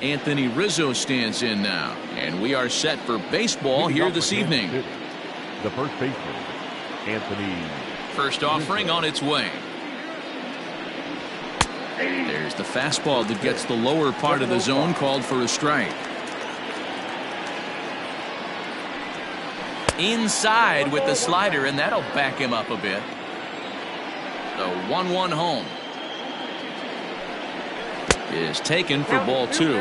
Anthony Rizzo stands in now, and we are set for baseball here this evening. The first baseman, Anthony. First offering on its way. There's the fastball that gets the lower part of the zone, called for a strike. Inside with the slider, and that'll back him up a bit. The 1-1 home is taken for ball 2.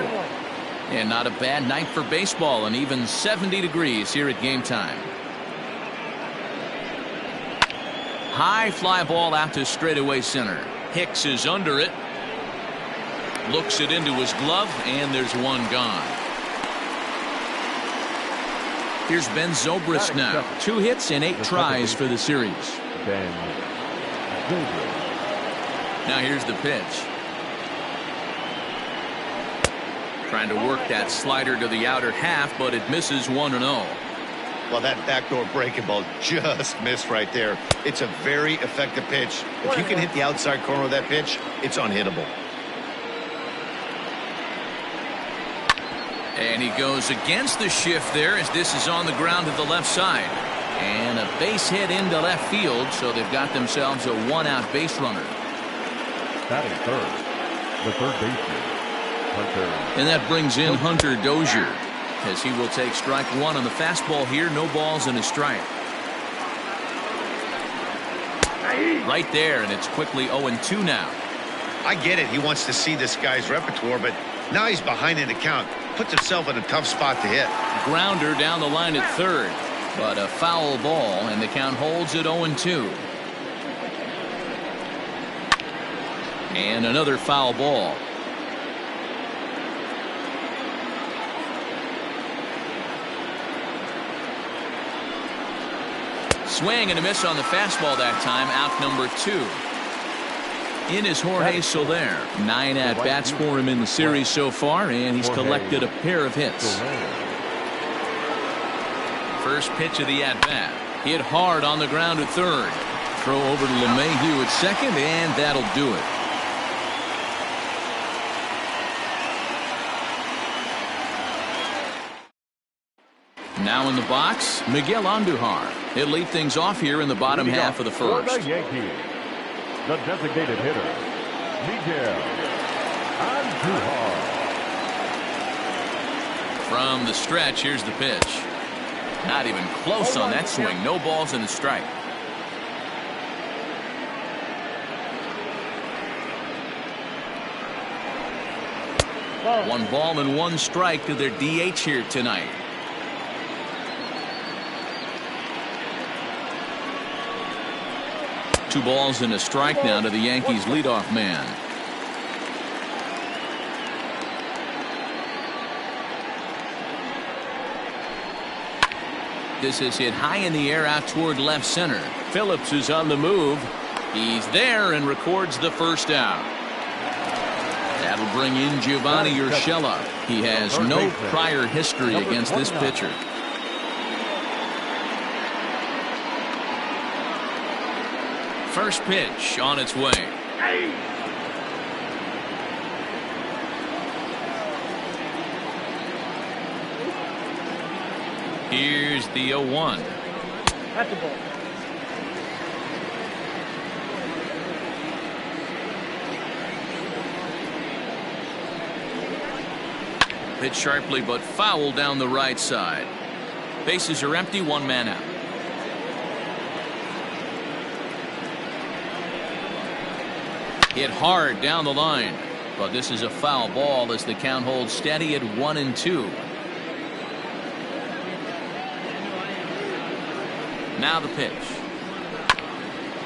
And not a bad night for baseball, and even 70 degrees here at game time. High fly ball out to straightaway center. Hicks is under it. Looks it into his glove, and there's one gone. Here's Ben Zobrist now. 2 hits and 8 tries for the series. Now here's the pitch. Trying to work that slider to the outer half, but it misses 1-0. Well, that backdoor breaking ball just missed right there. It's a very effective pitch. If you can hit the outside corner of that pitch, it's unhittable. And he goes against the shift there, as this is on the ground to the left side. And a base hit into left field, so they've got themselves a 1-out base runner. Batting third, the third baseman, Hunter. And that brings in Hunter Dozier, as he will take strike 1 on the fastball here. No balls and a strike. Right there, and it's quickly 0-2 now. I get it. He wants to see this guy's repertoire, but now he's behind in the count. Puts himself in a tough spot to hit. Grounder down the line at third, but a foul ball, and the count holds at 0-2. And another foul ball. Swing and a miss on the fastball that time. Out number 2. In is Jorge Soler. 9 at-bats for him in the series so far, and he's collected a pair of hits. First pitch of the at-bat. Hit hard on the ground at third. Throw over to LeMahieu at second, and that'll do it. Now in the box, Miguel Andujar. He'll lead things off here in the bottom half of the first. For the Yankees, the designated hitter, Miguel Andujar. From the stretch, here's the pitch. Not even close on that swing. No balls and a strike. One ball and 1 strike to their DH here tonight. Two balls and a strike now to the Yankees leadoff man. This is hit high in the air out toward left center. Phillips is on the move. He's there and records the first out. That'll bring in Giovanni Urshela. He has no prior history against this pitcher. First pitch on its way. Here's the 0-1. That's the ball. Hit sharply but foul down the right side. Bases are empty, 1 man out. Hit hard down the line, but this is a foul ball as the count holds steady at 1-2. Now the pitch.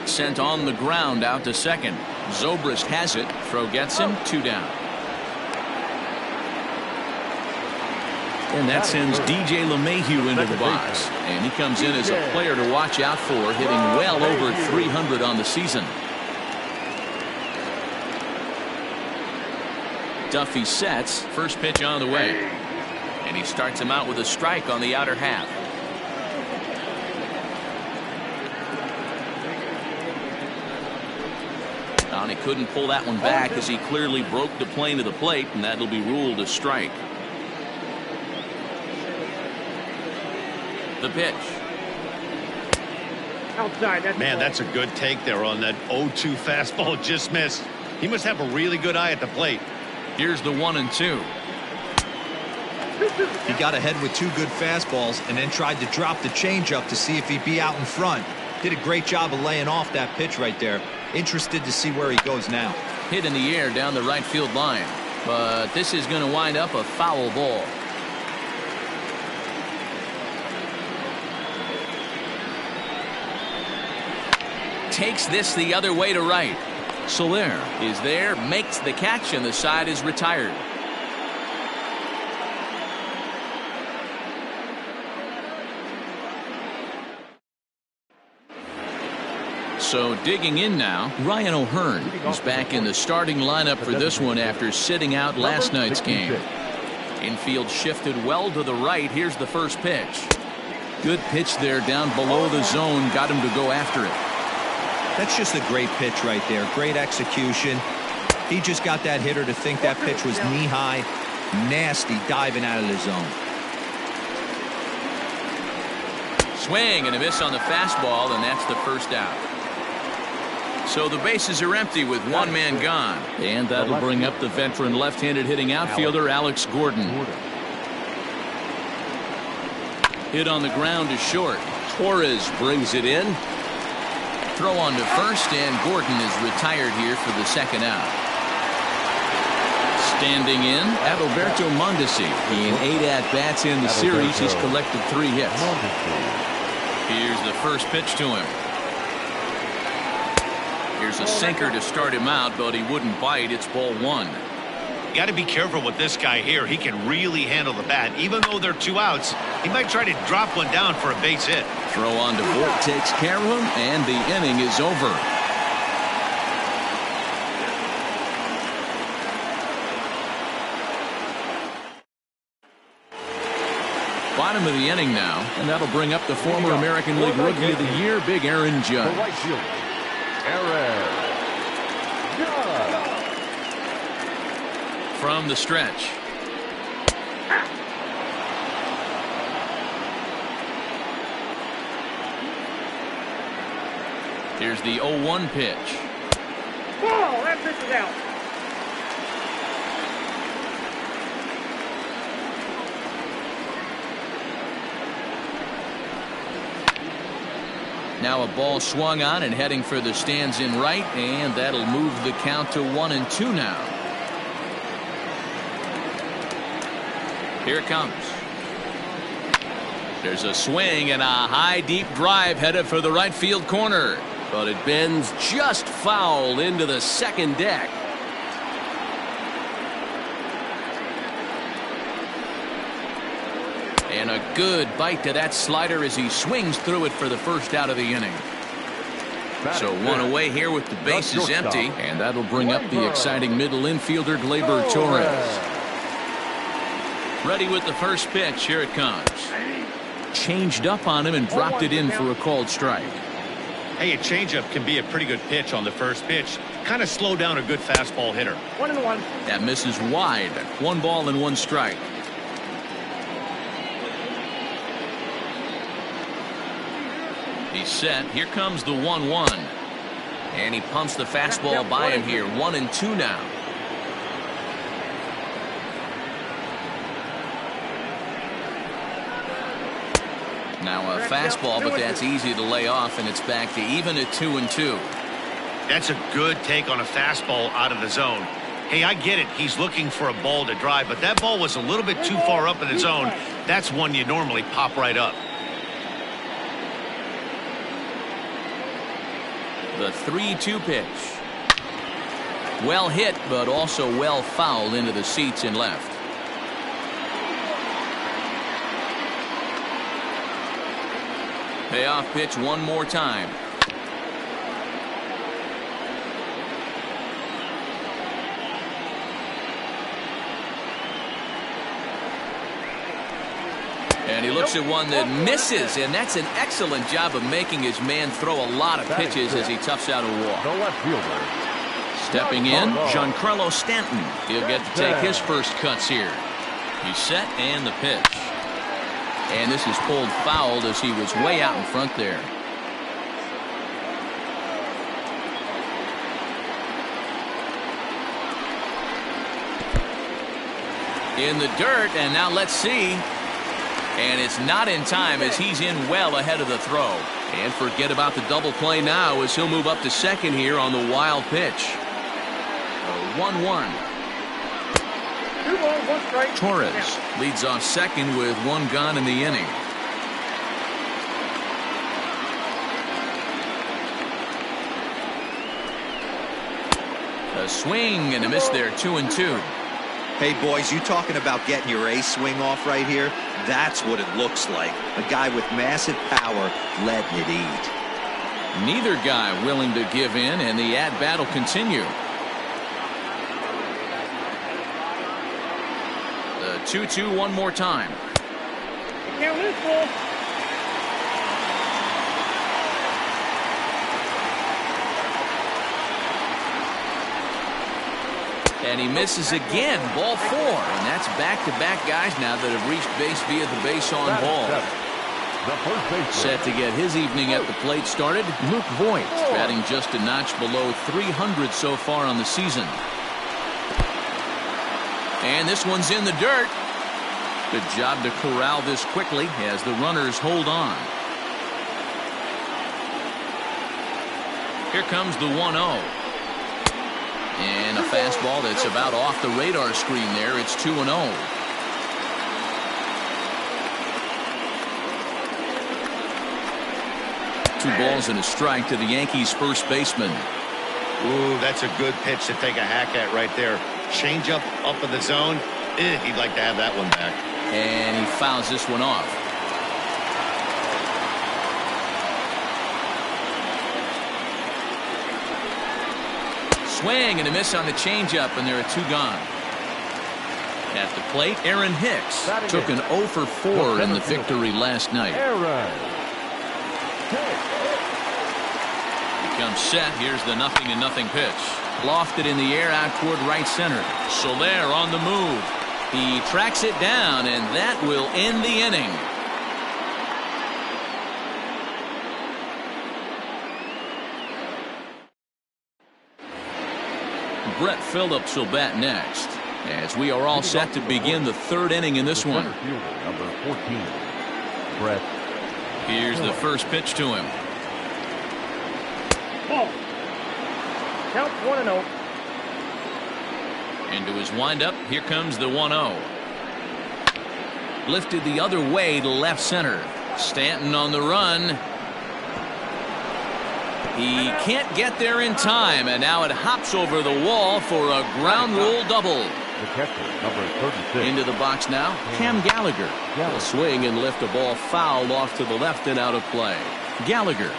Sent on the ground out to second. Zobrist has it. Throw gets him. 2 down. And that sends DJ LeMahieu into the box. And he comes in as a player to watch out for, hitting well over 300 on the season. Duffy sets. First pitch on the way. And he starts him out with a strike on the outer half. And he couldn't pull that one back as he clearly broke the plane of the plate, and that'll be ruled a strike. The pitch. Outside. Man, that's a good take there on that 0-2 fastball. Just missed. He must have a really good eye at the plate. Here's the 1-2. He got ahead with 2 good fastballs and then tried to drop the changeup to see if he'd be out in front. Did a great job of laying off that pitch right there. Interested to see where he goes now. Hit in the air down the right field line, but this is going to wind up a foul ball. Takes this the other way to right. Soler is there, makes the catch, and the side is retired. So digging in now, Ryan O'Hearn is back in the starting lineup for this one after sitting out last night's game. Infield shifted well to the right. Here's the first pitch. Good pitch there down below the zone. Got him to go after it. That's just a great pitch right there. Great execution. He just got that hitter to think that pitch was knee-high. Nasty diving out of the zone. Swing and a miss on the fastball, and that's the first out. So the bases are empty with one man gone. And that'll bring up the veteran left-handed hitting outfielder Alex Gordon. Hit on the ground to short. Torres brings it in. Throw on to first, and Gordon is retired here for the second out. Standing in, Adalberto Mondesi. In 8 at-bats in the series, he's collected 3 hits. Here's the first pitch to him. Here's a sinker to start him out, but he wouldn't bite. It's ball 1. Got to be careful with this guy here. He can really handle the bat. Even though they're 2 outs, he might try to drop one down for a base hit. Throw on to Vogt, takes care of him, and the inning is over. Bottom of the inning now, and that'll bring up the former American League Rookie of the Year, Big Aaron Judge. From the stretch. Here's the 0-1 pitch. Whoa, that pitch is out. Now a ball swung on and heading for the stands in right, and that'll move the count to 1-2 now. Here it comes. There's a swing and a high deep drive headed for the right field corner, but it bends just foul into the second deck. And a good bite to that slider as he swings through it for the first out of the inning. So one away here with the bases empty, and that'll bring up the exciting middle infielder Gleyber Torres. Ready with the first pitch. Here it comes. Changed up on him and dropped it in for a called strike. Hey, a changeup can be a pretty good pitch on the first pitch. Kind of slow down a good fastball hitter. 1-1. That misses wide. 1 ball and 1 strike. He's set. Here comes the 1-1. And he pumps the fastball by him here. 1-2 now. Now a fastball, but that's easy to lay off, and it's back to even at 2-2. That's a good take on a fastball out of the zone. Hey, I get it. He's looking for a ball to drive, but that ball was a little bit too far up in the zone. That's one you normally pop right up. The 3-2 pitch. Well hit, but also well fouled into the seats in left. Payoff pitch one more time. And he looks at one that misses, and that's an excellent job of making his man throw a lot of pitches as he toughs out a walk. The left fielder, Stepping in, Giancarlo Stanton. he'll get to take his first cuts here. He's set and the pitch. And this is pulled foul as he was way out in front there. In the dirt, and now let's see. And it's not in time as he's in well ahead of the throw. And forget about the double play now as he'll move up to second here on the wild pitch. 1-1. 2 balls, 1 strike. Torres leads off second with 1 gone in the inning. A swing and a miss there, 2-2. Hey, boys, you talking about getting your ace swing off right here? That's what it looks like. A guy with massive power letting it eat. Neither guy willing to give in, and the at-bat will continue. The 2-2 one more time. Count this ball. And he misses again, ball 4. And that's back-to-back guys now that have reached base via the base on ball. Set to get his evening at the plate started, Luke Voigt, batting just a notch below 300 so far on the season. And this one's in the dirt. Good job to corral this quickly as the runners hold on. Here comes the 1-0. And a fastball that's about off the radar screen there. It's 2-0. Two balls and a strike to the Yankees first baseman. Ooh, that's a good pitch to take a hack at right there. Change up in the zone. He'd like to have that one back. And he fouls this one off. Swing and a miss on the changeup, and there are 2 gone. At the plate, Aaron Hicks took an 0 for 4 in the victory last night. Becomes set. Here's the 0-0 pitch. Lofted in the air out toward right center. Soler on the move. He tracks it down, and that will end the inning. Brett Phillips will bat next, as we are all set to begin the 3rd inning in this one. Number 14, Brett. Here's the first pitch to him. Ball. Count 1-0. Into his windup, here comes the 1-0. Lifted the other way to left center. Stanton on the run. He can't get there in time, and now it hops over the wall for a ground rule double. The catcher, number 36. Into the box now, Cam Gallagher. Will swing and lift a ball foul off to the left and out of play. Gallagher,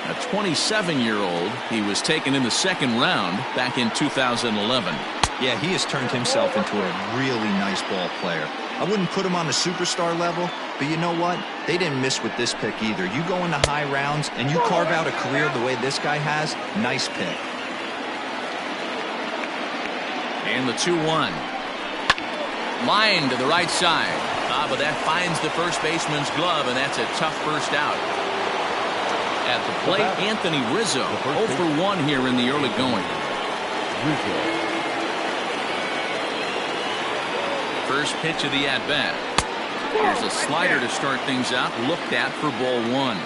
a 27-year-old. He was taken in the 2nd round back in 2011. Yeah, he has turned himself into a really nice ball player. I wouldn't put him on a superstar level, but you know what? They didn't miss with this pick either. You go into high rounds and you carve out a career the way this guy has. Nice pick. And the 2-1. Line to the right side. But that finds the first baseman's glove, and that's a tough first out. At the plate, Anthony Rizzo, 0 for 1 here in the early going. First pitch of the at-bat. Here's a slider to start things out, looked at for ball 1.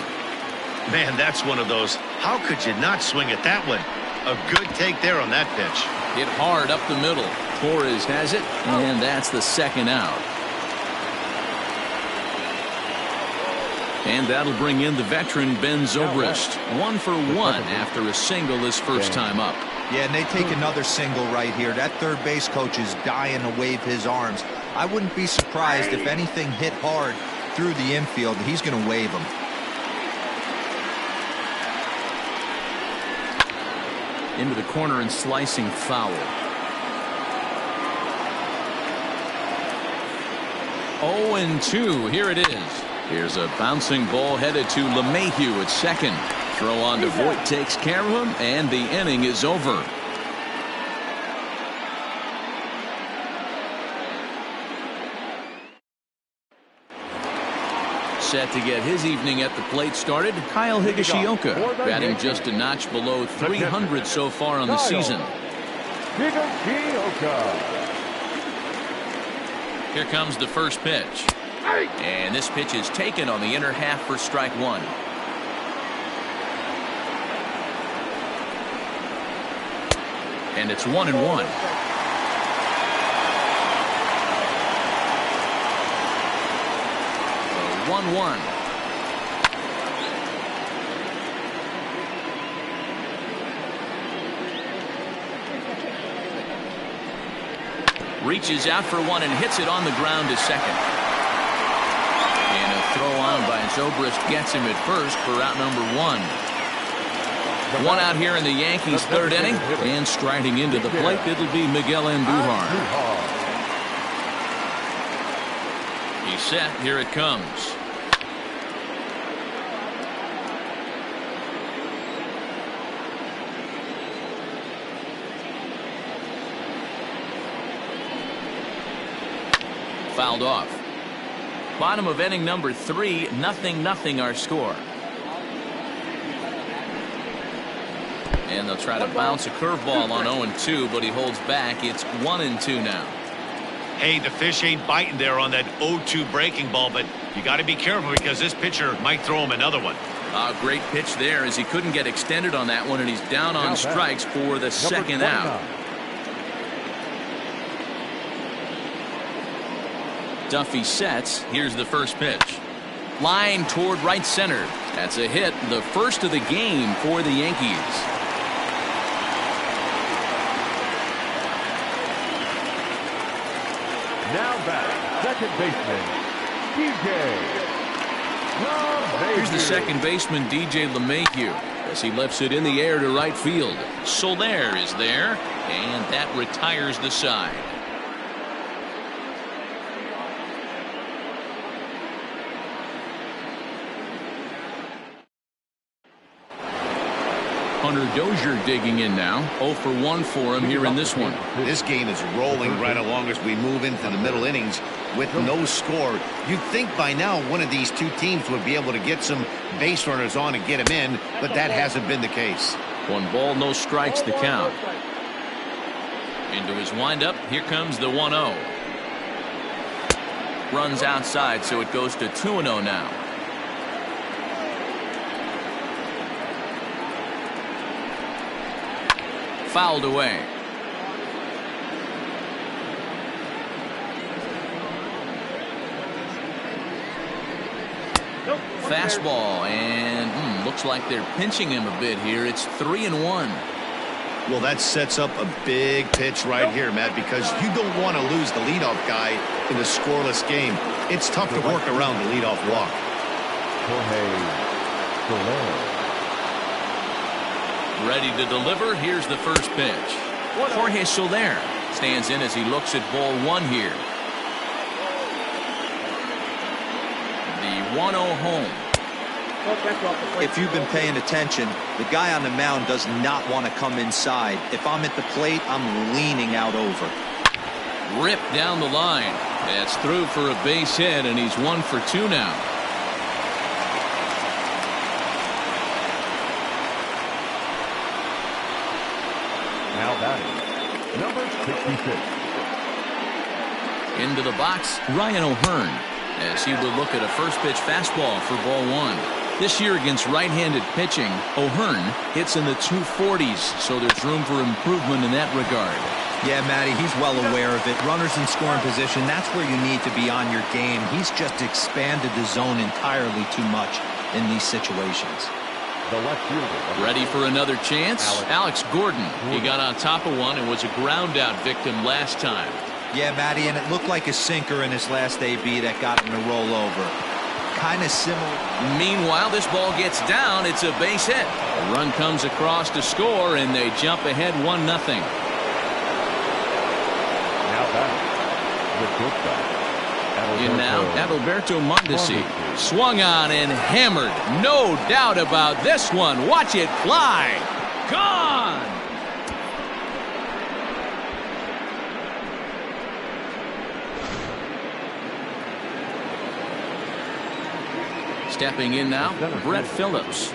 Man, that's one of those. How could you not swing at that one? A good take there on that pitch. Hit hard up the middle. Torres has it, and that's the 2nd out. And that'll bring in the veteran Ben Zobrist. 1 for 1 after a single his first time up. Yeah, and they take another single right here. That third base coach is dying to wave his arms. I wouldn't be surprised if anything hit hard through the infield. He's going to wave them. Into the corner and slicing foul. 0-2. Here it is. Here's a bouncing ball headed to LeMahieu at second. Throw on to Voigt takes care of him, and the inning is over. set to get his evening at the plate started. Kyle Higashioka, batting just a notch below 300 so far on the season. Here comes the first pitch. And this pitch is taken on the inner half for strike one. And it's 1-1. 1-1. Reaches out for one and hits it on the ground to second. And a throw on by Zobrist gets him at first for out number one. One out here in the Yankees' third inning, and striding into the plate, it'll be Miguel Andujar. He's set. Here it comes. Fouled off. Bottom of inning number 3, 0-0 our score. And they'll try to bounce a curveball on 0-2, but he holds back. It's 1-2 now. Hey, the fish ain't biting there on that 0-2 breaking ball, but you got to be careful because this pitcher might throw him another one. Great pitch there as he couldn't get extended on that one, and he's down on strikes for the second out. Duffy sets. Here's the first pitch. Line toward right center. That's a hit, the first of the game for the Yankees. Now back, second baseman, DJ. Here's the second baseman, DJ LeMahieu, as he lifts it in the air to right field. Soler is there, and that retires the side. Hunter Dozier digging in now. 0 for 1 for him here in this one. This game is rolling right along as we move into the middle innings with no score. You'd think by now one of these two teams would be able to get some base runners on and get them in, but that hasn't been the case. 1 ball, no strikes the count. Into his windup. Here comes the 1-0. Runs outside, so it goes to 2-0 now. Fouled away. Fastball, and looks like they're pinching him a bit here. It's 3-1. Well, that sets up a big pitch right here, Matt, because you don't want to lose the leadoff guy in a scoreless game. It's tough to work around the leadoff walk. Ready to deliver. Here's the first pitch. Jorge Soler stands in as he looks at ball 1 here. The 1-0 home. If you've been paying attention, the guy on the mound does not want to come inside. If I'm at the plate, I'm leaning out over. Ripped down the line. That's through for a base hit, and he's 1 for 2 now. Now batting, number 66. Into the box, Ryan O'Hearn, as he will look at a first pitch fastball for ball 1. This year against right-handed pitching, O'Hearn hits in the 240s, so there's room for improvement in that regard. Yeah, Matty, he's well aware of it. Runners in scoring position, that's where you need to be on your game. He's just expanded the zone entirely too much in these situations. The left fielder. Ready for another chance? Alex Gordon. He got on top of one and was a ground-out victim last time. Yeah, Matty, and it looked like a sinker in his last AB that got him to roll over. Kind of similar. Meanwhile, this ball gets down. It's a base hit. A run comes across to score, and they jump ahead 1-0. Now batting, the shortstop. In now, Adalberto Mondesi. Swung on and hammered. No doubt about this one. Watch it fly. Gone. Stepping in now, Brett Phillips.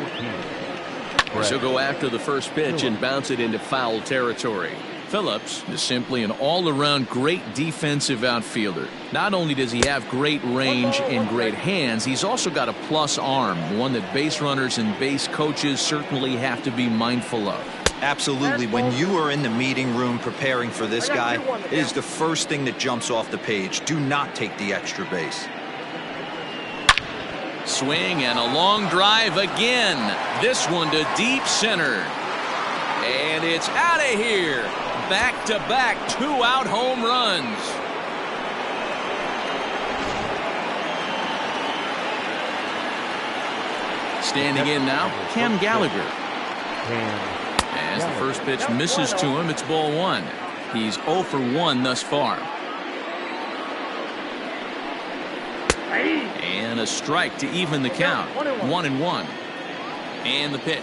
She'll go after the first pitch and bounce it into foul territory. Phillips is simply an all-around great defensive outfielder. Not only does he have great range and great hands, he's also got a plus arm, one that base runners and base coaches certainly have to be mindful of. Absolutely. When you are in the meeting room preparing for this guy, it is the first thing that jumps off the page. Do not take the extra base. Swing and a long drive again. This one to deep center. And it's out of here. Back-to-back two-out home runs. Standing in now, Cam Gallagher. As the first pitch misses to him, it's ball one. He's 0 for 1 thus far. And a strike to even the count. 1-1. And the pitch.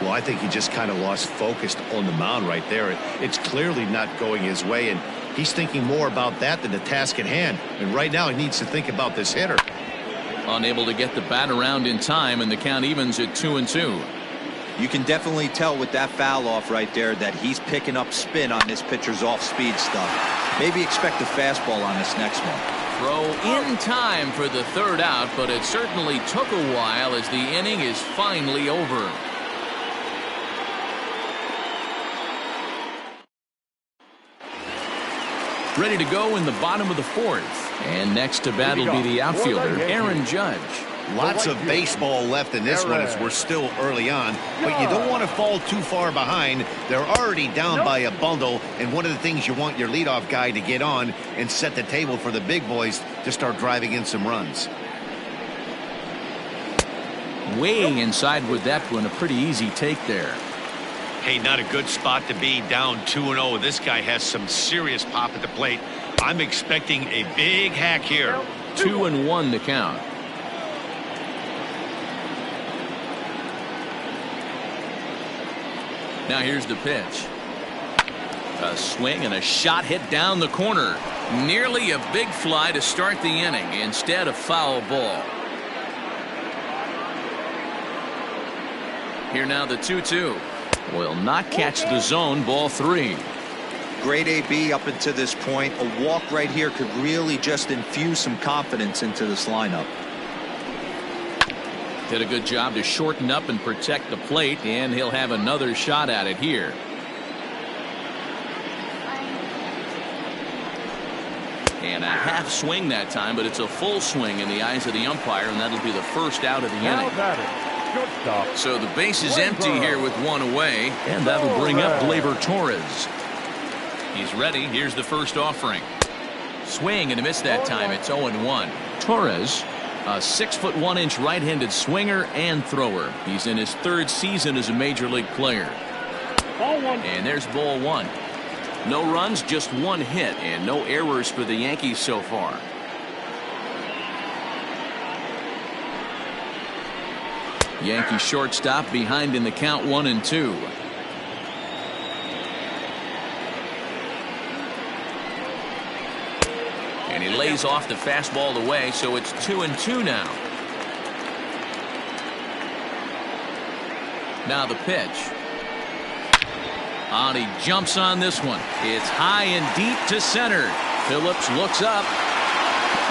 Well, I think he just kind of lost focus on the mound right there. It's clearly not going his way, and he's thinking more about that than the task at hand. And right now he needs to think about this hitter. Unable to get the bat around in time, and the count evens at 2-2. You can definitely tell with that foul off right there that he's picking up spin on this pitcher's off-speed stuff. Maybe expect a fastball on this next one. Throw in time for the third out, but it certainly took a while as the inning is finally over. Ready to go in the bottom of the fourth. And next to bat will be the outfielder, Aaron Judge. Lots of baseball left in this one as we're still early on, but you don't want to fall too far behind. They're already down by a bundle, and one of the things you want your leadoff guy to get on and set the table for the big boys to start driving in some runs. Way inside with that one, a pretty easy take there. Hey, not a good spot to be, down 2-0. This guy has some serious pop at the plate. I'm expecting a big hack here. 2-1 to count. Now here's the pitch. A swing and a shot hit down the corner. Nearly a big fly to start the inning. Instead, a foul ball. Here now the 2-2. Will not catch the zone. Ball 3. Great AB up until this point. A walk right here could really just infuse some confidence into this lineup. Did a good job to shorten up and protect the plate, and he'll have another shot at it here. And a half swing that time, but it's a full swing in the eyes of the umpire, and that'll be the first out of the inning. So the base is empty here with one away, and that'll bring up Gleyber Torres. He's ready. Here's the first offering. Swing and a miss that time. It's 0-1. Torres, a 6'1" right-handed swinger and thrower. He's in his third season as a major league player. And there's ball 1. No runs, just one hit, and no errors for the Yankees so far. Yankee shortstop behind in the count 1-2. And he lays off the fastball away, so it's 2-2 now. Now the pitch. And he jumps on this one. It's high and deep to center. Phillips looks up.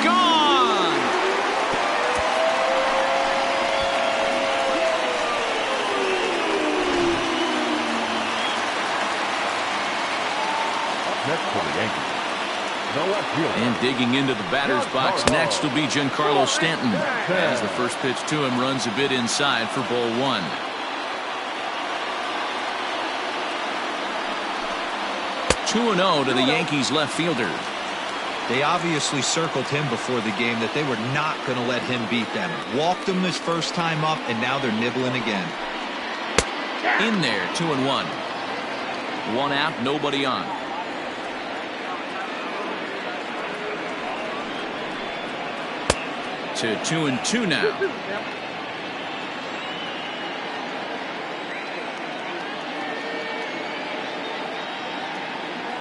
Gone! Next for the Yankees, the left fielder. And digging into the batter's box next will be Giancarlo Stanton. As the first pitch to him runs a bit inside for ball 1. (2-0) to the Yankees left fielder. They obviously circled him before the game that they were not going to let him beat them. Walked him his first time up, and now they're nibbling again. In there, 2-1. One out, nobody on. To 2-2 now.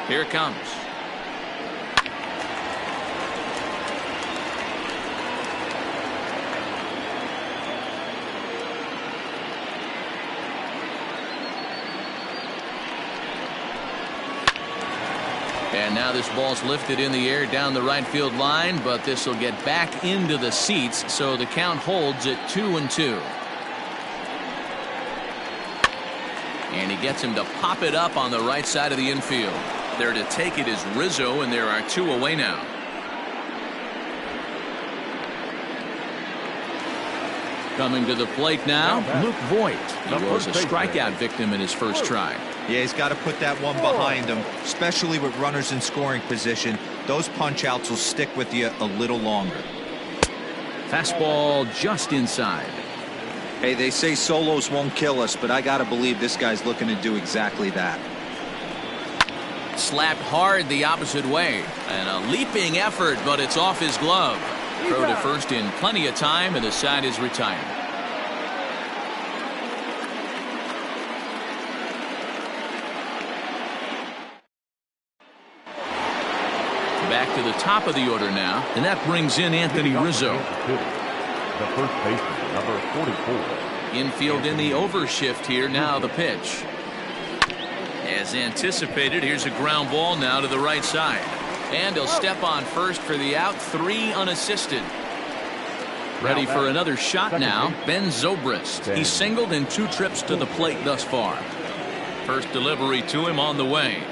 Here it comes. And now this ball's lifted in the air down the right field line, but this will get back into the seats, so the count holds at 2-2. And he gets him to pop it up on the right side of the infield. There to take it is Rizzo, and there are 2 away now. Coming to the plate now, Luke Voigt. He was a strikeout victim in his first try. Yeah, he's got to put that one behind him, especially with runners in scoring position. Those punch-outs will stick with you a little longer. Fastball just inside. Hey, they say solos won't kill us, but I got to believe this guy's looking to do exactly that. Slapped hard the opposite way. And a leaping effort, but it's off his glove. Throw to first in plenty of time, and the side is retired. Back to the top of the order now, and that brings in Anthony Rizzo. The first baseman, number 44. Infield in the overshift here. Now the pitch. As anticipated, here's a ground ball now to the right side. And he'll step on first for the out. 3 unassisted. Ready for another shot now. Ben Zobrist. He's singled in 2 trips to the plate thus far. First delivery to him on the way.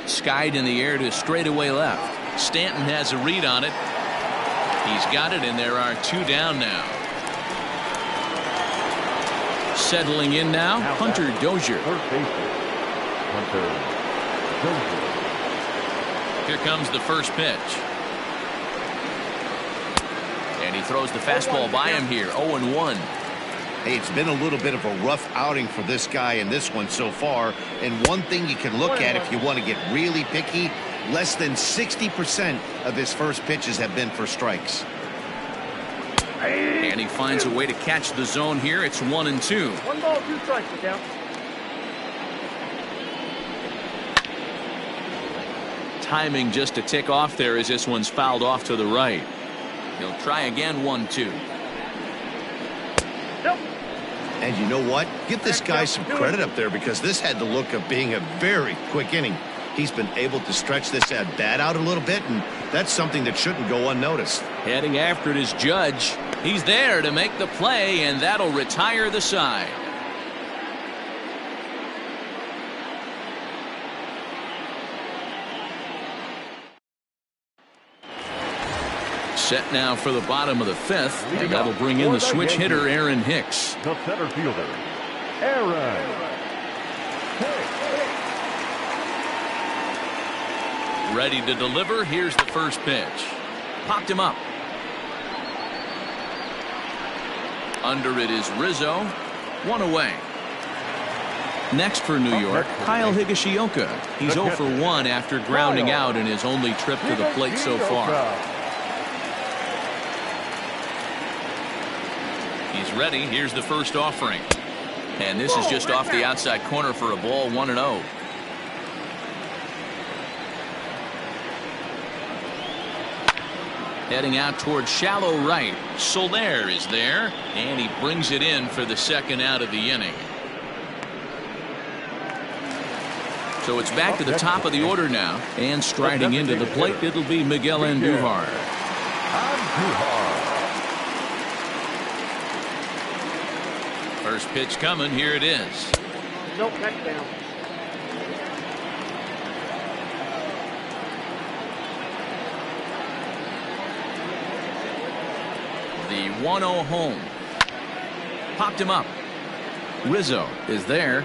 Skied in the air to straightaway left. Stanton has a read on it. He's got it, and there are 2 down now. Settling in now, Hunter Dozier. Hunter Dozier. Here comes the first pitch. And he throws the fastball by him here. 0-1. Hey, it's been a little bit of a rough outing for this guy in this one so far. And one thing you can look at if you want to get really picky, less than 60% of his first pitches have been for strikes. And he finds a way to catch the zone here. It's 1-2. 1 ball, 2 strikes to count. Timing just a tick off there as this one's fouled off to the right. He'll try again. 1-2. Nope. And you know what? Give this guy some credit up there, because this had the look of being a very quick inning. He's been able to stretch this at bat out a little bit, and that's something that shouldn't go unnoticed. Heading after it is Judge. He's there to make the play, and that'll retire the side. Set now for the bottom of the 5th, and that'll bring in the switch hitter Aaron Hicks. The center fielder, Aaron Hicks. Ready to deliver. Here's the first pitch. Popped him up. Under it is Rizzo. 1 away. Next for New York, Kyle Higashioka. He's 0 for 1 after grounding out in his only trip to the plate so far. He's ready. Here's the first offering. And this is just off the outside corner for a ball. 1-0. Heading out toward shallow right. Soler is there, and he brings it in for the second out of the inning. So it's back to the top of the order now, and striding into the plate, it'll be Miguel Andujar. First pitch coming. Here it is. Nope, neck down. The 1-0 home. Popped him up. Rizzo is there.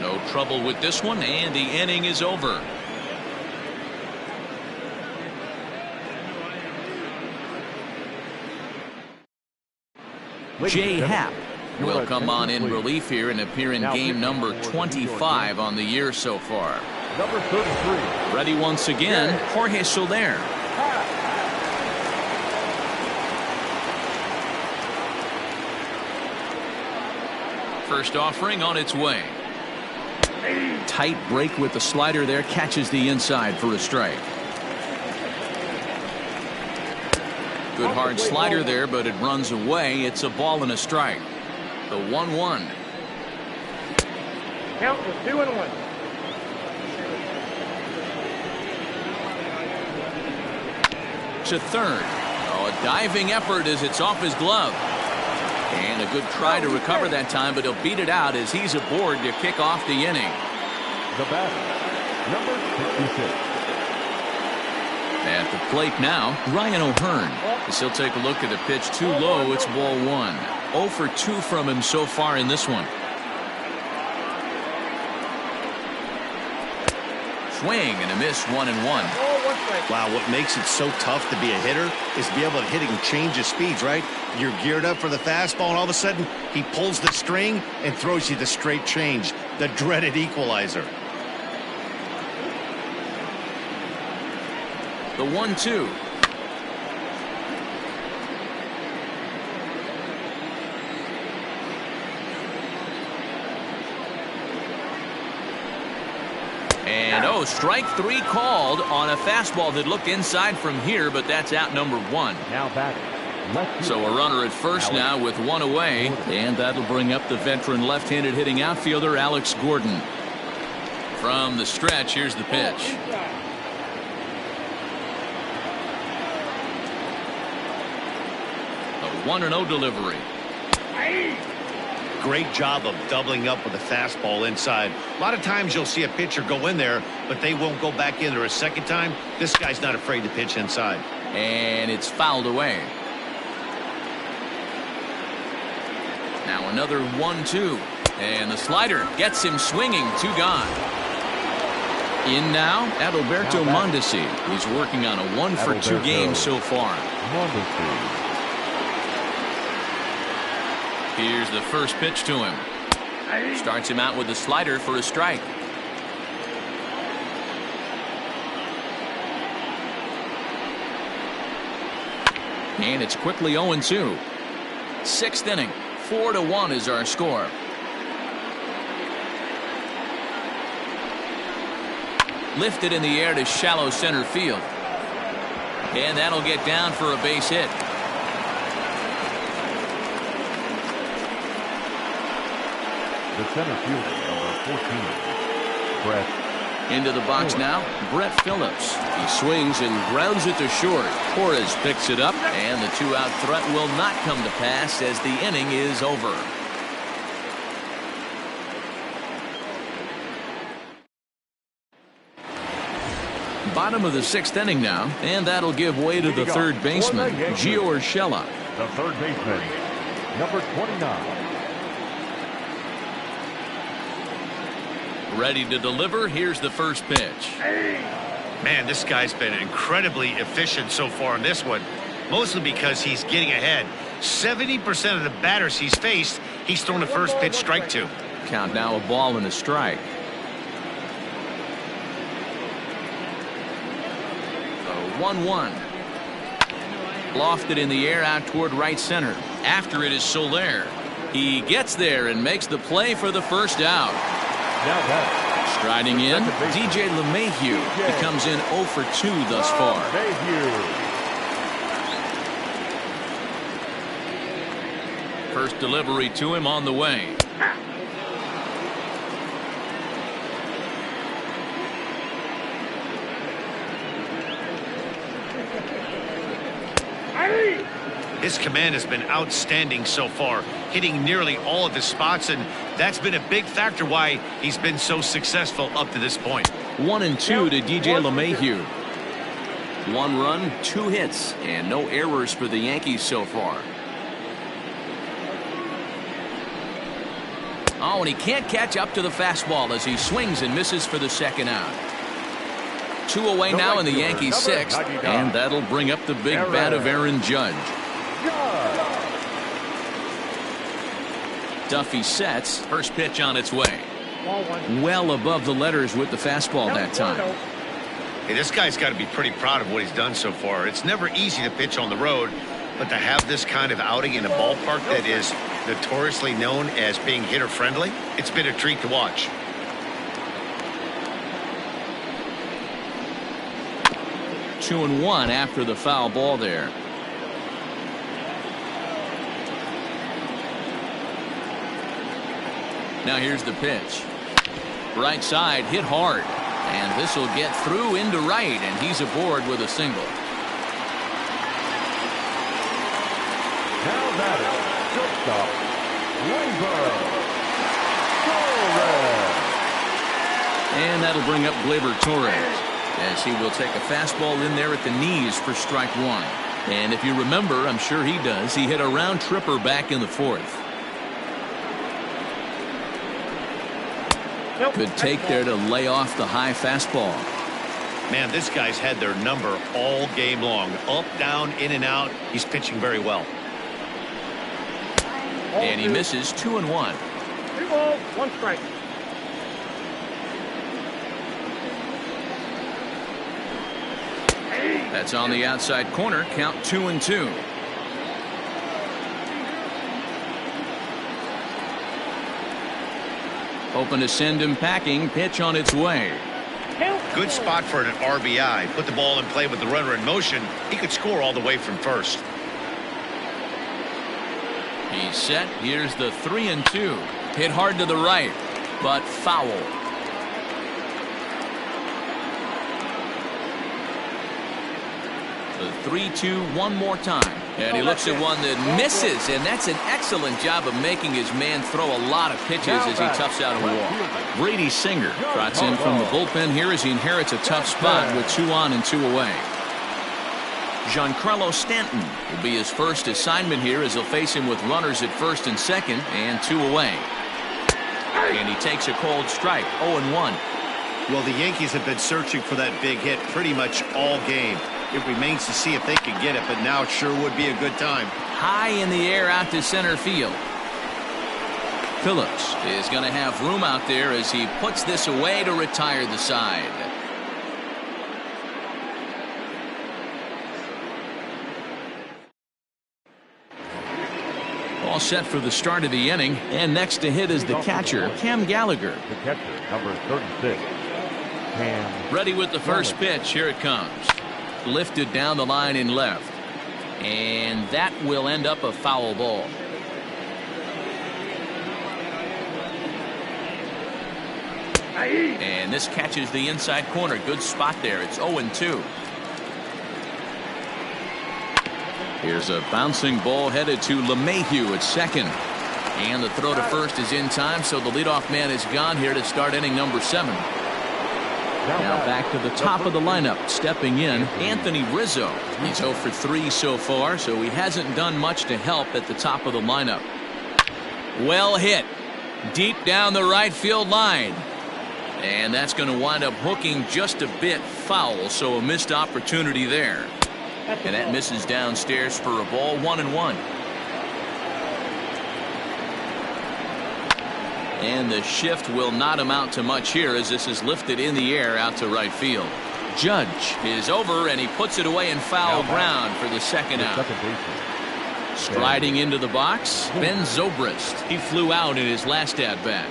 No trouble with this one, and the inning is over. Jay Happ will come on in relief here and appear in game number 25 on the year so far. Number 33. Ready once again, Jorge Soler. First offering on its way. Tight break with the slider there, catches the inside for a strike. Good hard slider there, but it runs away. It's a ball and a strike. The 1-1. Count was 2-1. to third. Oh, a diving effort as it's off his glove. And a good try to recover that time, but he'll beat it out as he's aboard to kick off the inning. The batter, number 66. At the plate now, Ryan O'Hearn. As he'll take a look at the pitch too low, it's ball one. 0 for 2 from him so far in this one. Swing and a miss, 1-1. Wow, what makes it so tough to be a hitter is to be able to hit and change of speeds, right? You're geared up for the fastball, and all of a sudden, he pulls the string and throws you the straight change, the dreaded equalizer. The 1-2. And strike 3 called on a fastball that looked inside from here, but that's out number 1. Now batting. So a runner at first now with 1 away, and that'll bring up the veteran left-handed hitting outfielder Alex Gordon. From the stretch, here's the pitch. A 1-0 delivery. Great job of doubling up with a fastball inside. A lot of times you'll see a pitcher go in there, but they won't go back in there a second time. This guy's not afraid to pitch inside. And it's fouled away. Now another 1-2. And the slider gets him swinging. 2 gone. In now, Adalberto Mondesi. He's working on a 1 for 2 game so far. Mondesi. Here's the first pitch to him. Starts him out with a slider for a strike. And it's quickly 0-2. 6th inning. 4-1 is our score. Lifted in the air to shallow center field. And that'll get down for a base hit. The center fielder, number 14, Brett. Into the box now, Brett Phillips. He swings and grounds it to short. Torres picks it up, and the 2-out threat will not come to pass as the inning is over. Bottom of the 6th inning now, and that'll give way to the third baseman, Gio Urshela. The third baseman, number 29. Ready to deliver. Here's the first pitch. Man, this guy's been incredibly efficient so far in this one, mostly because he's getting ahead. 70% of the batters he's faced, he's thrown a first pitch strike to. Count now, a ball and a strike. 1-1. Lofted in the air out toward right center. After it is Soler. He gets there and makes the play for the first out. Now batting. Striding in, DJ LeMahieu. He comes in 0 for 2 thus far. First delivery to him on the way. His command has been outstanding so far, hitting nearly all of his spots, and that's been a big factor why he's been so successful up to this point. 1-2 to DJ LeMahieu. 1 run, 2 hits, and no errors for the Yankees so far. Oh, and he can't catch up to the fastball as he swings and misses for the second out. 2 away now in the Yankees' 6th, and that'll bring up the big bat of Aaron Judge. Duffy sets. First pitch on its way. Well above the letters with the fastball that time. Hey, this guy's got to be pretty proud of what he's done so far. It's never easy to pitch on the road, but to have this kind of outing in a ballpark that is notoriously known as being hitter friendly, it's been a treat to watch. Two and one after the foul ball there. Now here's the pitch. Right side hit hard. And this will get through into right, and he's aboard with a single. Shortstop, Torres. And that'll bring up Gleyber Torres, as he will take a fastball in there at the knees for strike one. And if you remember, I'm sure he does, he hit a round tripper back in the fourth. Good take there to lay off the high fastball. Man, this guy's had their number all game long. Up, down, in and out. He's pitching very well. And he misses 2-1. 2 balls, 1 strike. That's on the outside corner. Count 2-2. Hoping to send him packing. Pitch on its way. Good spot for an RBI. Put the ball in play with the runner in motion. He could score all the way from first. He's set. Here's the 3-2. Hit hard to the right, but foul. The 3-2 one more time. And he looks at one that misses, and that's an excellent job of making his man throw a lot of pitches as he toughs out a walk. Brady Singer trots in from the bullpen here as he inherits a tough spot with 2 on and 2 away. Giancarlo Stanton will be his first assignment here as he'll face him with runners at first and second and 2 away. And he takes a cold strike, 0-1. Well, the Yankees have been searching for that big hit pretty much all game. It remains to see if they can get it, but now it sure would be a good time. High in the air out to center field. Phillips is going to have room out there as he puts this away to retire the side. All set for the start of the inning, and next to hit is the catcher, Cam Gallagher. The catcher, number 36, Cam. Ready with the first pitch. Here it comes. Lifted down the line in left, and that will end up a foul ball. And this catches the inside corner. Good spot there. It's 0-2. Here's a bouncing ball headed to LeMahieu at second, and the throw to first is in time, so the leadoff man is gone here to start inning number 7. Now back to the top of the lineup. Stepping in, Anthony Rizzo. He's 0 for 3 so far, so he hasn't done much to help at the top of the lineup. Well hit. Deep down the right field line. And that's going to wind up hooking just a bit foul, so a missed opportunity there. And that misses downstairs for a ball, 1-1. And the shift will not amount to much here as this is lifted in the air out to right field. Judge is over, and he puts it away in foul ground for the second out. Striding into the box, Ben Zobrist. He flew out in his last at-bat.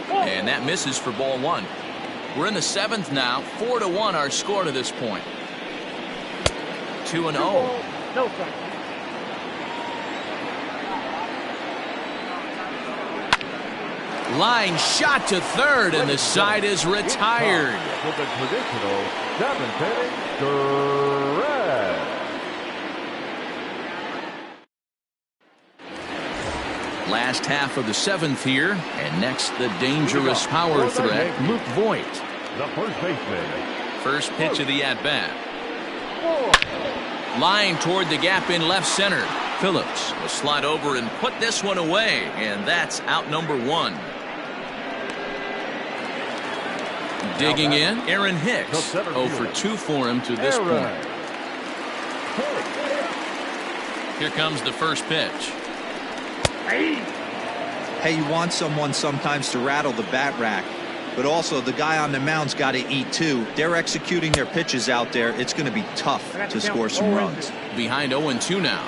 And that misses for ball 1. We're in the 7th now. 4-1 our score to this point. 2-0. No strike. Line shot to third, and the side is retired. With the traditional 7th inning duress. Last half of the 7th here, and next the dangerous power threat, Luke Voigt. The first baseman. First pitch of the at-bat. Line toward the gap in left center. Phillips will slide over and put this one away, and that's out number 1. Digging in, Aaron Hicks. 0 for 2 for him to this point. Here comes the first pitch. Hey, you want someone sometimes to rattle the bat rack, but also the guy on the mound's got to eat too. They're executing their pitches out there. It's going to be tough to score some runs. Behind 0-2 now.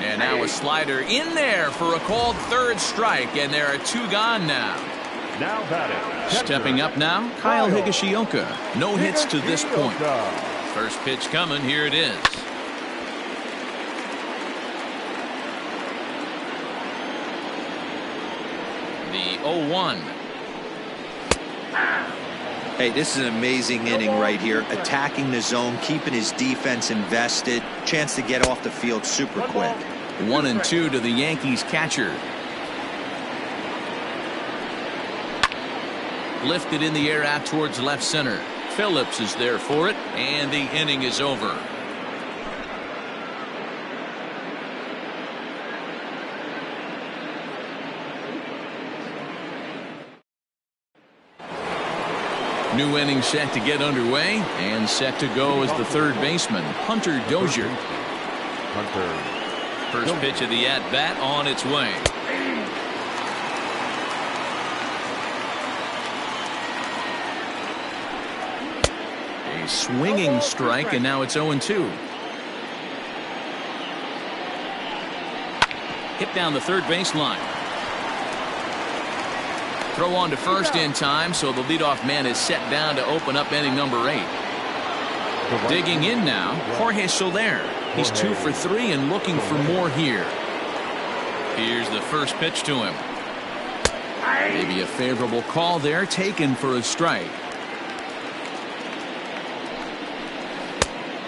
And now a slider in there for a called third strike, and there are 2 gone now. Now batting. Stepping up now, Kyle Higashioka. No hits to this point. First pitch coming. Here it is. The 0-1. Hey, this is an amazing inning right here. Attacking the zone, keeping his defense invested. Chance to get off the field super quick. 1-2 to the Yankees catcher. Lifted in the air out towards left center. Phillips is there for it, and the inning is over. New inning set to get underway, and set to go as the third baseman, Hunter Dozier. First pitch of the at-bat on its way. A swinging strike, and now it's 0-2. Hit down the third baseline. Throw on to first in time, so the leadoff man is set down to open up inning number 8. Digging in now, Jorge Soler. He's 2 for 3 and looking for more here. Here's the first pitch to him. Maybe a favorable call there, taken for a strike.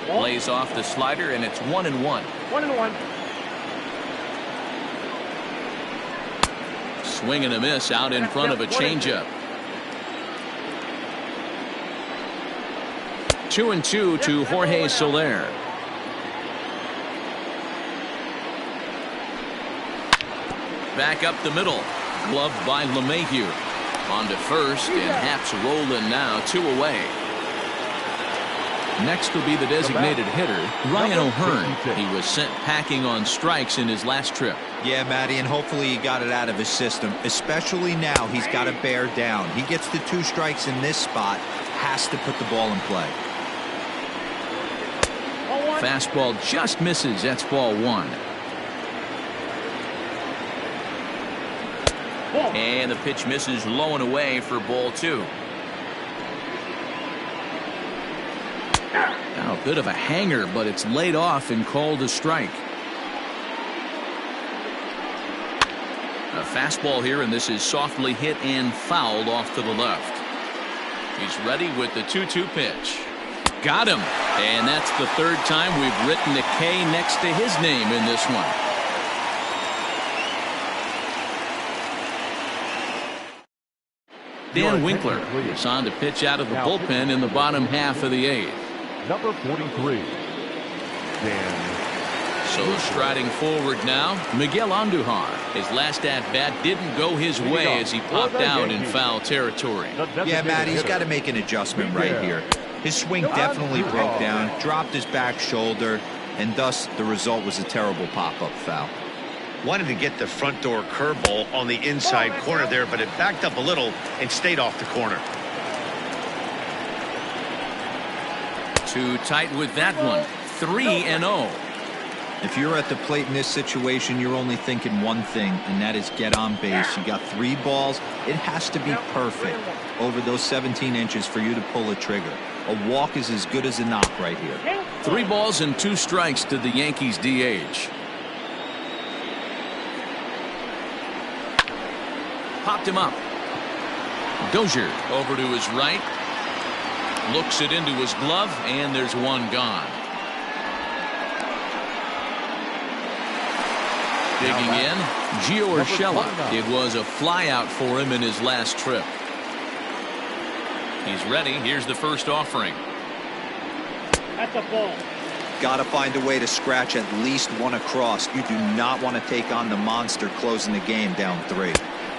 Lays off the slider, and it's 1-1. 1-1. Swing and a miss out in front of a changeup. 2-2 to Jorge Soler. Back up the middle. Gloved by LeMahieu. On to first, and Haps rolling now, 2 away. Next will be the designated hitter, Ryan O'Hearn. He was sent packing on strikes in his last trip. Yeah, Matty, and hopefully he got it out of his system. Especially now, he's got to bear down. He gets the 2 strikes in this spot, has to put the ball in play. Fastball just misses. That's ball 1. And the pitch misses low and away for ball 2. Now a bit of a hanger, but it's laid off and called a strike. A fastball here, and this is softly hit and fouled off to the left. He's ready with the 2-2 pitch. Got him. And that's the third time we've written a K next to his name in this one. Dan Winkler is on to pitch out of the bullpen in the bottom half of the 8th. Number 43, Dan. So striding forward now, Miguel Andujar. His last at-bat didn't go his way as he popped out in foul territory. Yeah, Matt, he's got to make an adjustment right here. His swing definitely broke down, dropped his back shoulder, and thus the result was a terrible pop-up foul. Wanted to get the front door curveball on the inside corner there, but it backed up a little and stayed off the corner. Too tight with that one. 3-0. If you're at the plate in this situation, you're only thinking one thing, and that is get on base. You got 3 balls. It has to be perfect over those 17 inches for you to pull a trigger. A walk is as good as a knock right here. 3 balls and 2 strikes to the Yankees DH. Popped him up. Dozier over to his right. Looks it into his glove, and there's one gone. Digging in, Gio Urshela. It was a flyout for him in his last trip. He's ready. Here's the first offering. That's a ball. Got to find a way to scratch at least one across. You do not want to take on the monster closing the game down 3.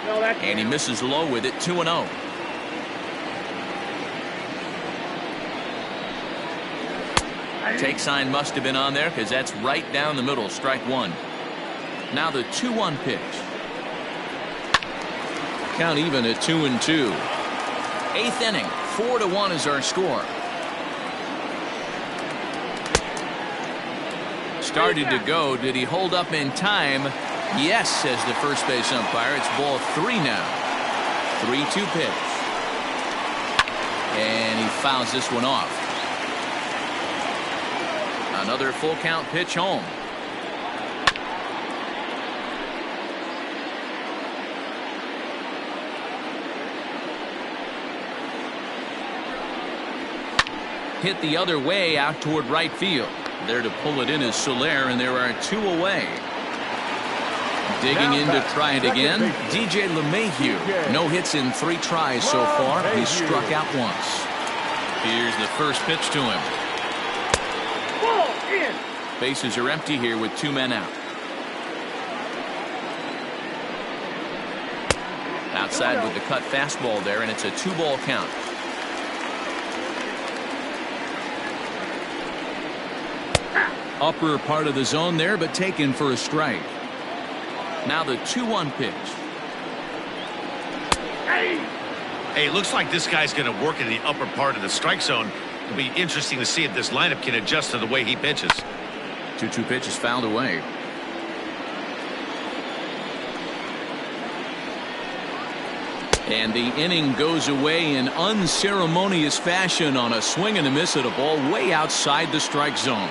No, and he misses low with it. 2-0. Take sign must have been on there because that's right down the middle. Strike 1. Now the 2-1 pitch. Count even at 2-2. 8th inning. 4-1 is our score. Started to go. Did he hold up in time? Yes, says the first base umpire. It's ball 3 now. 3-2 pitch. And he fouls this one off. Another full count pitch home. hit the other way out toward right field. There to pull it in is Soler, and there are 2 away. Digging in to try it again, DJ LeMahieu. No hits in 3 tries so far. He's struck out once. Here's the first pitch to him. Ball in. Bases are empty here with 2 men out. Outside with the cut fastball there, and it's a 2-ball count. Upper part of the zone there, but taken for a strike. Now the 2-1 pitch. Hey, looks like this guy's going to work in the upper part of the strike zone. It'll be interesting to see if this lineup can adjust to the way he pitches. 2-2 pitch is fouled away. And the inning goes away in unceremonious fashion on a swing and a miss at a ball way outside the strike zone.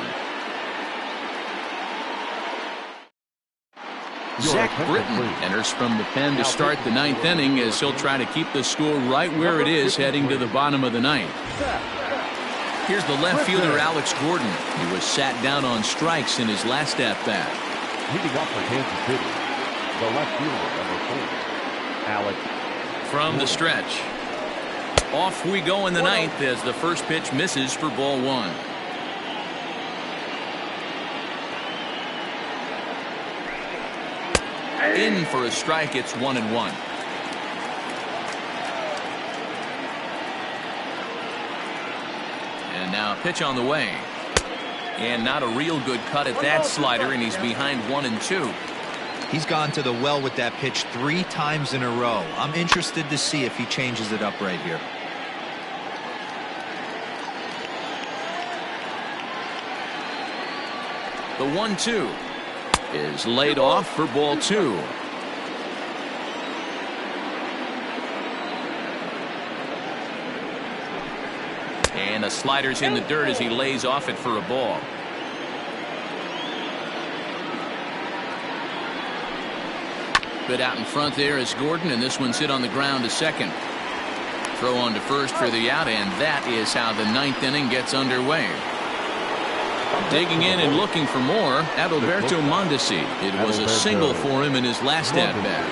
Zach Britton enters from the pen to start the 9th inning as he'll try to keep the score right where it is heading to the bottom of the 9th. Here's the left fielder Alex Gordon. He was sat down on strikes in his last at-bat. Leading up for Kansas City, the left fielder, number 4, Alex. From the stretch. Off we go in the 9th as the first pitch misses for ball 1. In for a strike. It's 1-1. And now a pitch on the way. And not a real good cut at that slider, and he's behind 1-2. He's gone to the well with that pitch 3 times in a row. I'm interested to see if he changes it up right here. The 1-2 is laid off for ball 2. And a slider's in the dirt as he lays off it for a ball. Bit out in front there is Gordon, and this one's hit on the ground to second. Throw on to first for the out, and that is how the 9th inning gets underway. Digging in and looking for more, Adalberto Mondesi. It was a single for him in his last at-bat.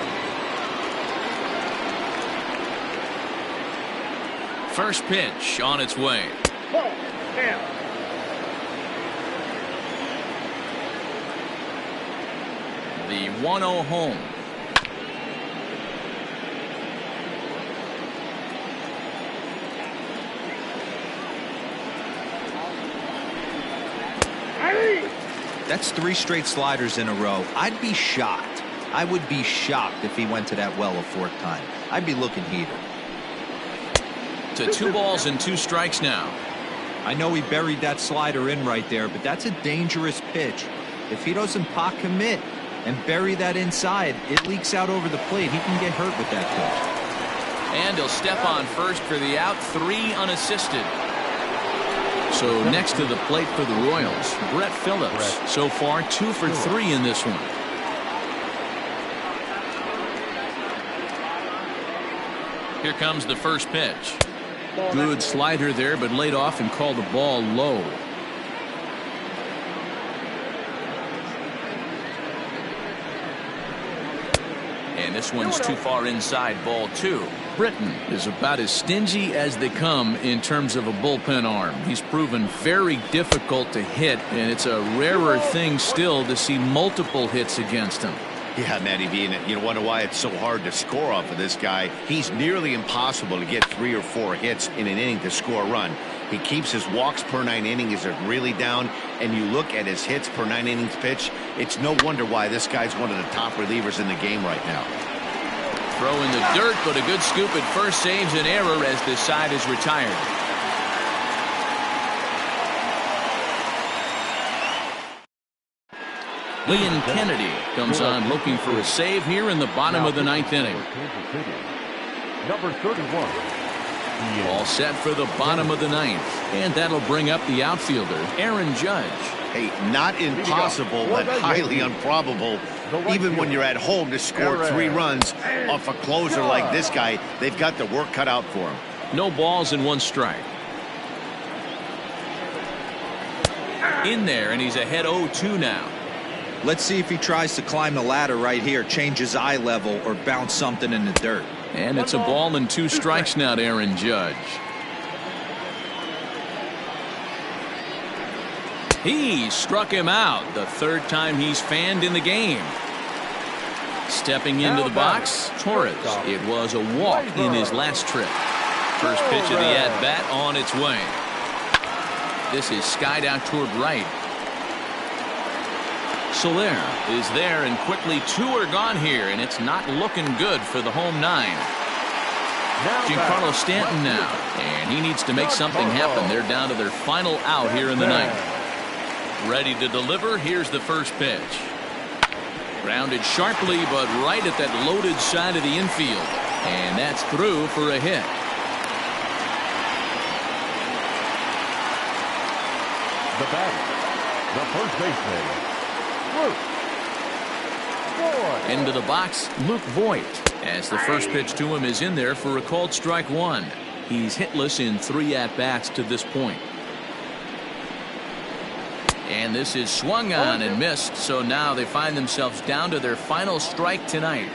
First pitch on its way. Ball down. The 1-0 home. That's 3 straight sliders in a row. I'd be shocked. I would be shocked if he went to that well a 4th time. I'd be looking heated. To 2 balls and 2 strikes now. I know he buried that slider in right there, but that's a dangerous pitch. If he doesn't pot commit and bury that inside, it leaks out over the plate. He can get hurt with that pitch. And he'll step on first for the out. 3 unassisted. So next to the plate for the Royals, Brett Phillips. So far 2 for 3 in this one. Here comes the first pitch. Good slider there, but laid off and called the ball low. And this one's too far inside, ball 2. Britton is about as stingy as they come in terms of a bullpen arm. He's proven very difficult to hit, and it's a rarer thing still to see multiple hits against him. Yeah, Matty V, and you wonder why it's so hard to score off of this guy. He's nearly impossible to get 3 or 4 hits in an inning to score a run. He keeps his walks per 9 innings are really down, and you look at his hits per 9 innings pitch, it's no wonder why this guy's one of the top relievers in the game right now. Throw in the dirt, but a good scoop at first saves an error as this side is retired. Ian Kennedy comes on looking for a save here in the bottom of the 9th inning. Number 31. All set for the bottom of the 9th. And that'll bring up the outfielder, Aaron Judge. Hey, not impossible, but highly improbable. Even when you're at home to score 3 runs off a closer like this guy, they've got the work cut out for him. No balls and 1 strike. In there, and he's ahead 0-2 now. Let's see if he tries to climb the ladder right here, change his eye level, or bounce something in the dirt. And it's a ball and 2 strikes now to Aaron Judge. He struck him out, the 3rd time he's fanned in the game. Stepping into the box, Torres. It was a walk in his last trip. First pitch of the at-bat on its way. This is skied out toward right. Soler is there, and quickly 2 are gone here, and it's not looking good for the home 9. Giancarlo Stanton now, and he needs to make something happen. They're down to their final out here in the 9th. Ready to deliver. Here's the first pitch. Grounded sharply, but right at that loaded side of the infield, and that's through for a hit. The batter, the first baseman, Luke Voit. Into the box, Luke Voit, as the first pitch to him is in there for a called strike 1. He's hitless in 3 at-bats to this point. And this is swung on and missed, so now they find themselves down to their final strike tonight.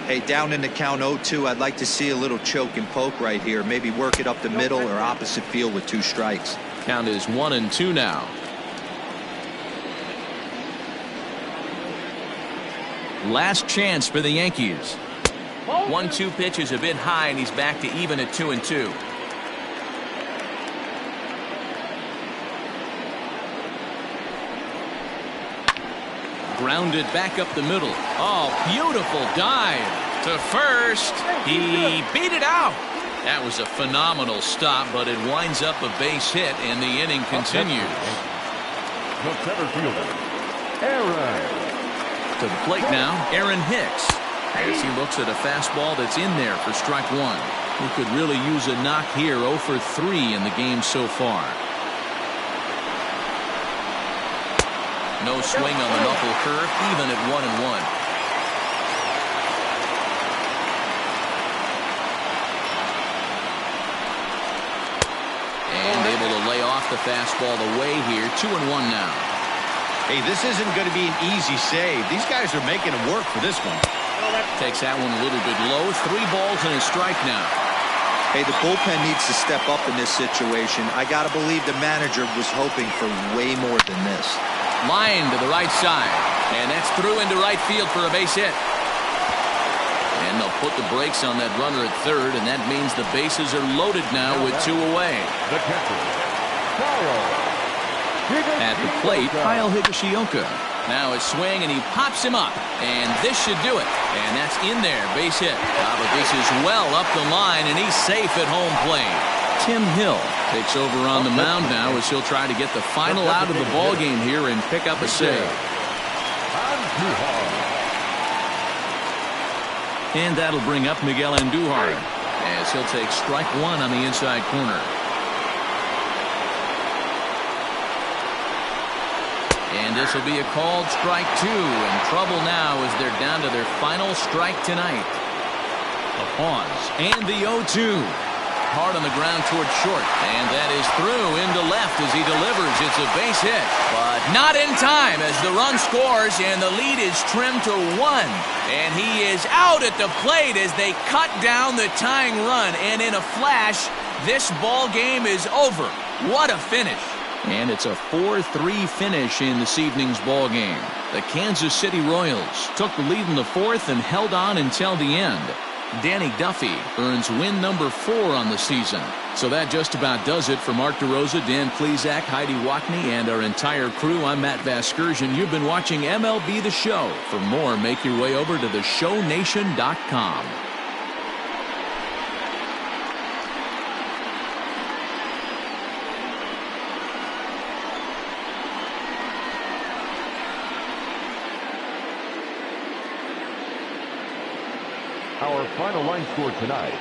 Hey, down in the count 0-2, I'd like to see a little choke and poke right here. Maybe work it up the middle or opposite field with 2 strikes. Count is 1-2 now. Last chance for the Yankees. 1-2 pitch is a bit high, and he's back to even at 2-2. Grounded back up the middle. Oh, beautiful dive to first. He beat it out. That was a phenomenal stop, but it winds up a base hit, and the inning continues. The center fielder, Aaron. To the plate now, Aaron Hicks, as he looks at a fastball that's in there for strike 1. He could really use a knock here. 0 for 3 in the game so far. No swing on the knuckle curve, even at 1-1. And able to lay off the fastball away here. 2-1 now. Hey, this isn't going to be an easy save. These guys are making it work for this one. Takes that one a little bit low. 3 balls and a strike now. Hey, the bullpen needs to step up in this situation. I got to believe the manager was hoping for way more than this. Line to the right side, and that's through into right field for a base hit. And they'll put the brakes on that runner at 3rd, and that means the bases are loaded now with 2 away. The catcher, Kyle. At the plate, Kyle Higashioka. Now a swing, and he pops him up, and this should do it. And that's in there, base hit. But this is well up the line, and he's safe at home plate. Tim Hill takes over on the mound now as he'll try to get the final out of the ball game here and pick up a save. And that'll bring up Miguel Andujar as he'll take strike 1 on the inside corner. And this will be a called strike 2, and trouble now as they're down to their final strike tonight. A pause and the 0-2. Hard on the ground toward short, and that is through into left as he delivers. It's a base hit, but not in time as the run scores, and the lead is trimmed to 1. And he is out at the plate as they cut down the tying run, and in a flash, this ball game is over. What a finish. And it's a 4-3 finish in this evening's ball game. The Kansas City Royals took the lead in the 4th and held on until the end. Danny Duffy earns win number 4 on the season. So that just about does it for Mark DeRosa, Dan Plesac, Heidi Watney, and our entire crew. I'm Matt Vasgersian. You've been watching MLB The Show. For more, make your way over to theshownation.com. Our final line score tonight.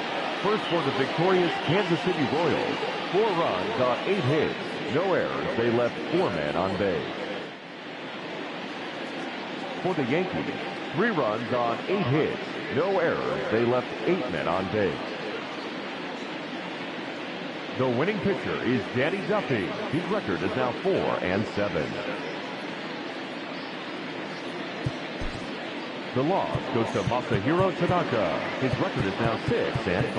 First for the victorious Kansas City Royals. 4 runs on 8 hits. No errors. They left 4 men on base. For the Yankees, 3 runs on 8 hits. No errors. They left 8 men on base. The winning pitcher is Danny Duffy. His record is now 4-7. The loss goes to Masahiro Tanaka. His record is now 6-5.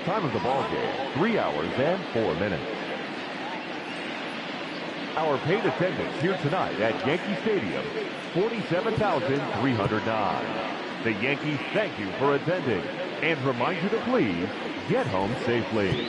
Time of the ball game, 3 hours and 4 minutes. Our paid attendance here tonight at Yankee Stadium, 47,309. The Yankees thank you for attending and remind you to please get home safely.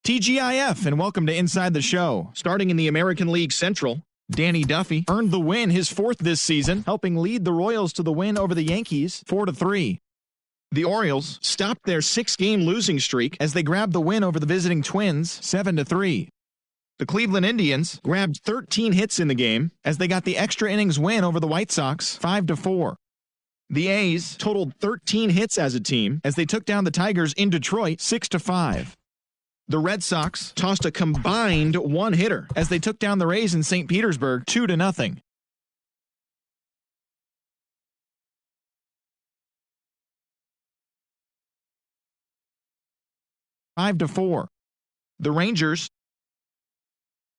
TGIF, and welcome to Inside the Show. Starting in the American League Central, Danny Duffy earned the win, his 4th this season, helping lead the Royals to the win over the Yankees 4-3. The Orioles stopped their 6-game losing streak as they grabbed the win over the visiting Twins 7-3. The Cleveland Indians grabbed 13 hits in the game as they got the extra innings win over the White Sox 5-4. The A's totaled 13 hits as a team as they took down the Tigers in Detroit 6-5. The Red Sox tossed a combined 1-hitter as they took down the Rays in St. Petersburg 2-0. The Rangers